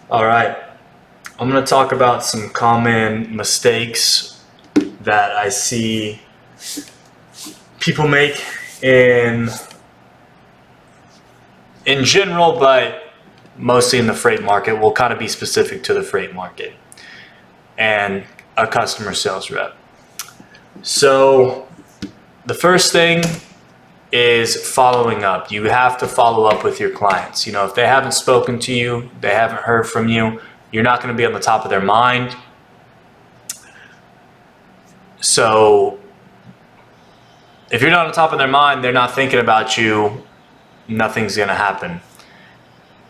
All right, I'm going to talk about some common mistakes that I see people make in general, but mostly in the freight market. Will kind of be specific to the freight market and a customer sales rep. So the first thing is following up. You have to follow up with your clients. If they haven't spoken to you, they haven't heard from you, you're not going to be on the top of their mind. So if you're not on top of their mind, they're not thinking about you, nothing's going to happen.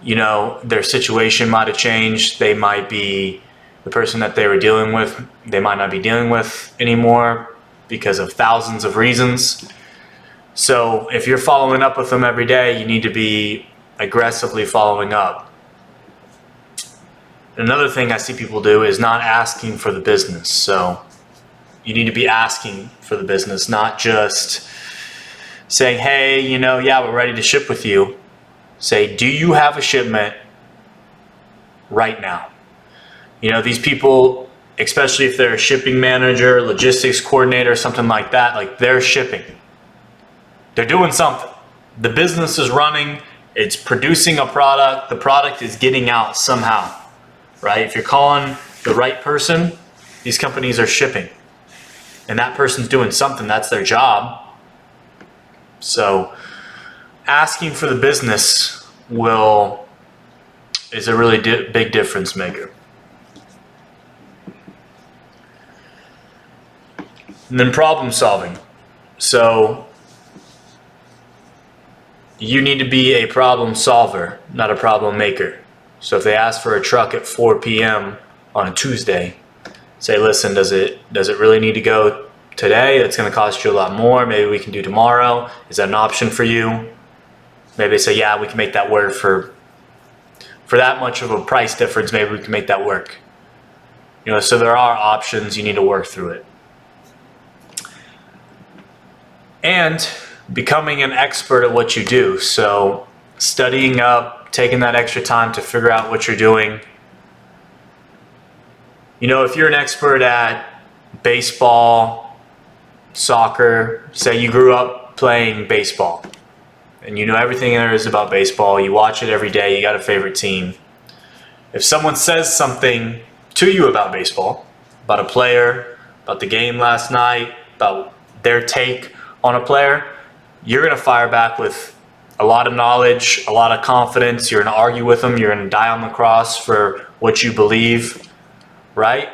Their situation might have changed. They might be the person that they were dealing with, they might not be dealing with anymore because of thousands of reasons. So if you're following up with them every day, you need to be aggressively following up. Another thing I see people do is not asking for the business. So you need to be asking for the business, not just saying, hey, yeah, we're ready to ship with you. Say, do you have a shipment right now? These people, especially if they're a shipping manager, logistics coordinator, something like that, like they're shipping. They're doing something. The business is running. It's producing a product. The product is getting out somehow, right? If you're calling the right person, these companies are shipping. And that person's doing something. That's their job. So asking for the business is a really big difference maker. And then problem solving. So you need to be a problem solver, not a problem maker. So if they ask for a truck at 4 p.m. on a Tuesday, say, listen, does it really need to go today? That's going to cost you a lot more. Maybe we can do tomorrow. Is that an option for you? Maybe they say, yeah, we can make that work for that much of a price difference. Maybe we can make that work. So there are options. You need to work through it. And becoming an expert at what you do. So studying up, taking that extra time to figure out what you're doing. If you're an expert at baseball, soccer, say you grew up playing baseball and you know everything there is about baseball, you watch it every day, you got a favorite team. If someone says something to you about baseball, about a player, about the game last night, about their take on a player, you're going to fire back with a lot of knowledge, a lot of confidence. You're going to argue with them. You're going to die on the cross for what you believe, right?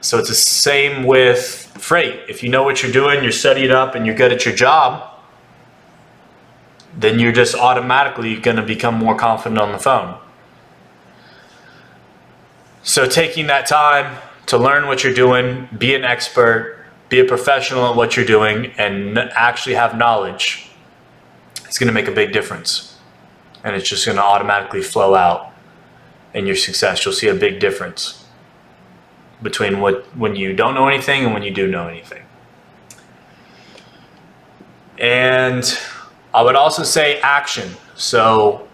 So it's the same with freight. If you know what you're doing, you're studied up, and you're good at your job, then you're just automatically going to become more confident on the phone. So taking that time to learn what you're doing, be an expert, be a professional at what you're doing, and actually have knowledge, it's going to make a big difference. And it's just going to automatically flow out in your success. You'll see a big difference between when you don't know anything and when you do know anything. And I would also say action. So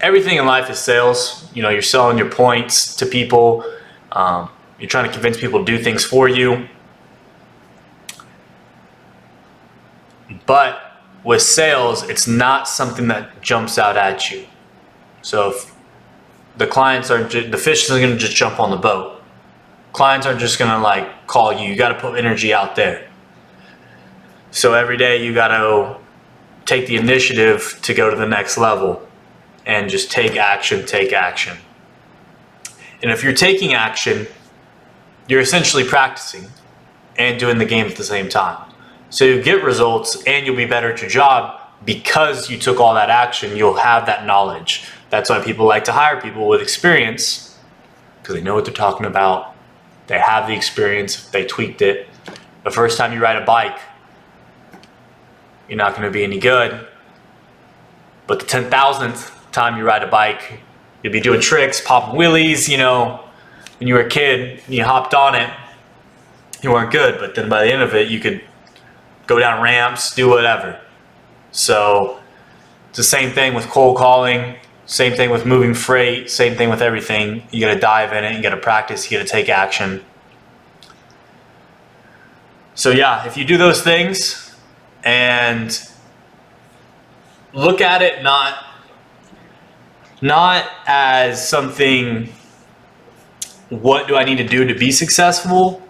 everything in life is sales. You're selling your points to people. You're trying to convince people to do things for you. But with sales, it's not something that jumps out at you. So if the fish isn't going to just jump on the boat. Clients aren't just going to call you. You got to put energy out there. So every day you got to take the initiative to go to the next level and just take action. And if you're taking action, you're essentially practicing and doing the game at the same time. So you'll get results and you'll be better at your job because you took all that action. You'll have that knowledge. That's why people like to hire people with experience, because they know what they're talking about. They have the experience. They tweaked it. The first time you ride a bike, you're not going to be any good. But the 10,000th time you ride a bike, you'll be doing tricks, popping wheelies. When you were a kid and you hopped on it, you weren't good. But then by the end of it, you could go down ramps, do whatever. So it's the same thing with cold calling, Same thing with moving freight, same thing with everything. You gotta dive in it, you gotta practice, you gotta take action. So yeah, if you do those things and look at it not as something, what do I need to do to be successful,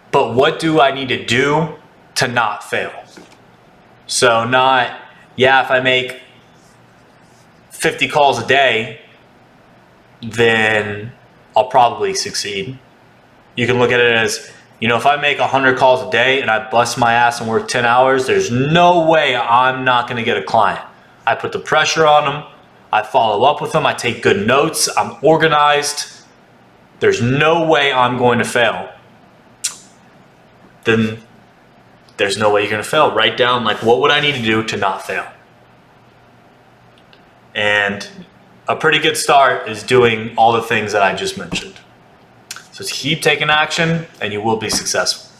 but what do I need to do to not fail? So not, yeah, if I make 50 calls a day, then I'll probably succeed. You can look at it as, you know, if I make 100 calls a day and I bust my ass and work 10 hours, there's no way I'm not gonna get a client. I put the pressure on them, I follow up with them, I take good notes, I'm organized. There's no way I'm going to fail. Then there's no way you're gonna fail. Write down, like, what would I need to do to not fail? And a pretty good start is doing all the things that I just mentioned. So keep taking action and you will be successful.